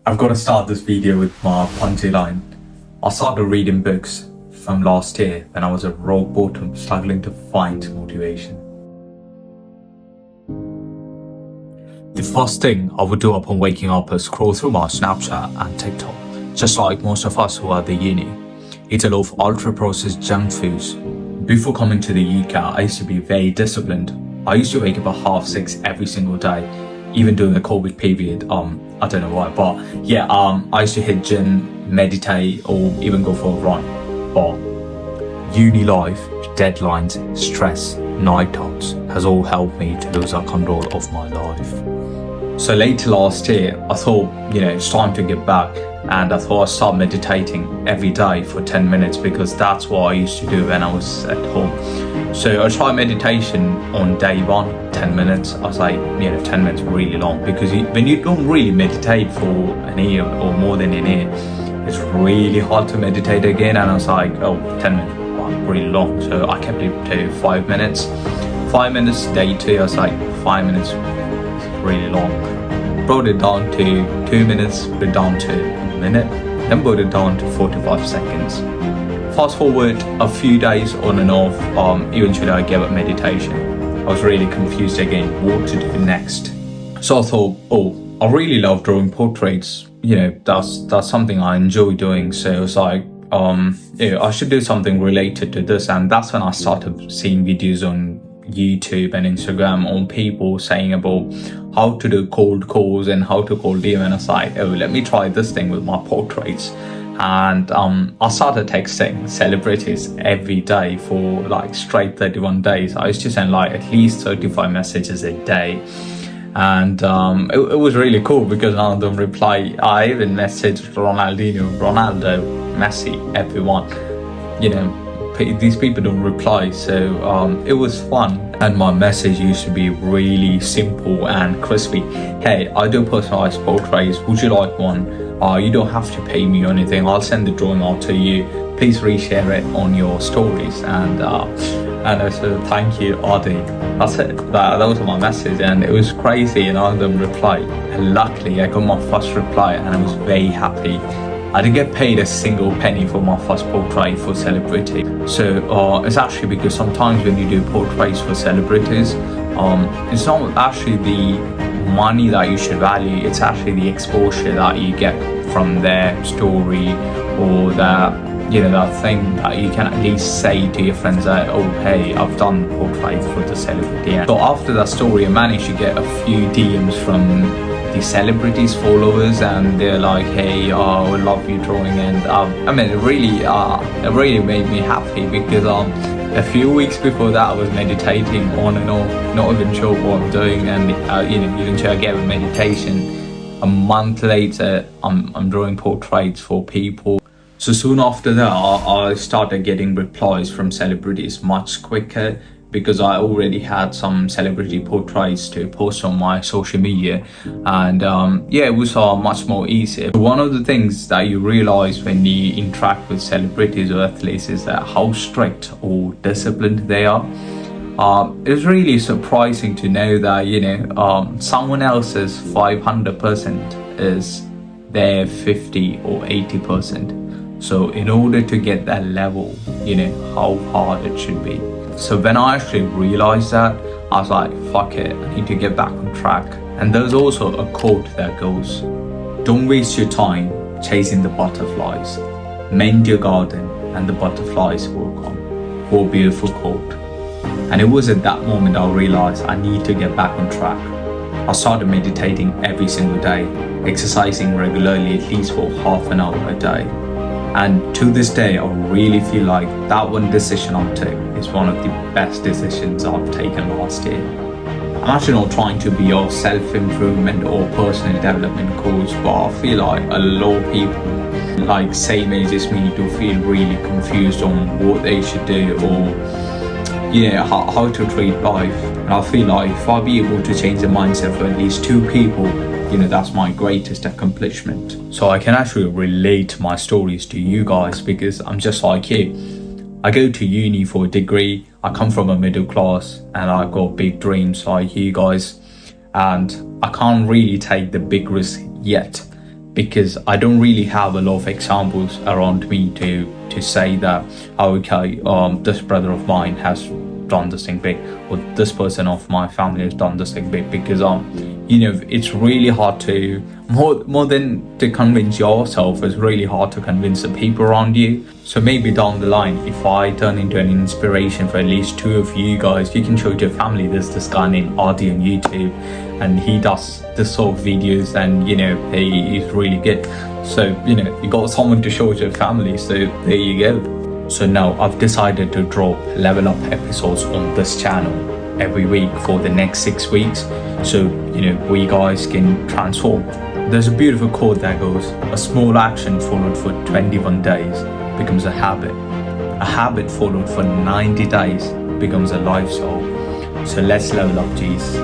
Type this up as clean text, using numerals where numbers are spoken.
I've got to start this video with my punchy line. I started reading books from last year when I was at rock bottom, struggling to find motivation. The first thing I would do upon waking up is scroll through my Snapchat and TikTok, just like most of us who are at the uni. Eat a lot of ultra-processed junk foods. Before coming to the UK, I used to be very disciplined. I used to wake up at 6:30 every single day, even during the COVID period. I don't know why, but yeah, I used to hit gym, meditate, or even go for a run. But uni life, deadlines, stress, night thoughts has all helped me to lose control of my life. So later last year, I thought, it's time to get back, and I thought I'd start meditating every day for 10 minutes because that's what I used to do when I was at home. So I tried meditation on day one, 10 minutes. I was like, 10 minutes really long because when you don't really meditate for an year or more than an year, it's really hard to meditate again. And I was like, 10 minutes, wow, really long. So I kept it to 5 minutes. 5 minutes, day two, I was like, 5 minutes, really long. Brought it down to 2 minutes, brought it down to a minute, then brought it down to 45 seconds. Fast forward a few days on and off, eventually I gave up meditation. I was really confused again, what to do next. So I thought, I really love drawing portraits. That's something I enjoy doing. So I was like, I should do something related to this. And that's when I started seeing videos on YouTube and Instagram on people saying about how to do cold calls and how to call them, and I was like, let me try this thing with my portraits. And I started texting celebrities every day for like straight 31 days. I used to send like at least 35 messages a day, and it was really cool because none of them reply. I even messaged Ronaldo, Messi, everyone. These people don't reply, so it was fun. And my message used to be really simple and crispy. Hey, I do personalized portraits, would you like one? You don't have to pay me or anything, I'll send the drawing out to you, please reshare it on your stories. And I said, thank you, Adii. That's it, that was my message, and it was crazy, and none of them replied. And luckily I got my first reply and I was very happy. I didn't get paid a single penny for my first portrait for celebrity. So it's actually because sometimes when you do portraits for celebrities, it's not actually the money that you should value, it's actually the exposure that you get from their story, or that thing that you can at least say to your friends that, hey, I've done portraits for the celebrity. So after that story, I managed to get a few DMs from the celebrities' followers, and they're like, hey, I would love you drawing. And it really made me happy because a few weeks before that I was meditating on and off, not even sure what I'm doing, and eventually I gave a meditation. A month later I'm drawing portraits for people. So soon after that I started getting replies from celebrities much quicker, because I already had some celebrity portraits to post on my social media, and it was much more easier. One of the things that you realize when you interact with celebrities or athletes is that how strict or disciplined they are. It was really surprising to know that someone else's 500% is their 50 or 80%. So in order to get that level, how hard it should be. So when I actually realized that, I was like, fuck it, I need to get back on track. And there's also a quote that goes, don't waste your time chasing the butterflies. Mend your garden and the butterflies will come. What a beautiful quote. And it was at that moment I realized I need to get back on track. I started meditating every single day, exercising regularly at least for half an hour a day. And to this day, I really feel like that one decision I took is one of the best decisions I've taken last year. I'm actually not trying to be a self-improvement or personal development coach, but I feel like a lot of people, like same age as me, do feel really confused on what they should do or how to treat life. And I feel like if I'll be able to change the mindset for at least 2 people, that's my greatest accomplishment. So I can actually relate my stories to you guys because I'm just like you. I go to uni for a degree, I come from a middle class, and I've got big dreams like you guys, and I can't really take the big risk yet because I don't really have a lot of examples around me to say that, oh, okay, this brother of mine has done this thing big, or this person of my family has done this thing big, because it's really hard to, more than to convince yourself, it's really hard to convince the people around you. So maybe down the line, if I turn into an inspiration for at least 2 of you guys, you can show to your family, there's this guy named Adii on YouTube, and he does this sort of videos, and he's really good. So you got someone to show to your family, so there you go. So now I've decided to drop level up episodes on this channel every week for the next 6 weeks, so we guys can transform. There's a beautiful quote that goes, a small action followed for 21 days becomes a habit followed for 90 days becomes a lifestyle. So let's level up, G's.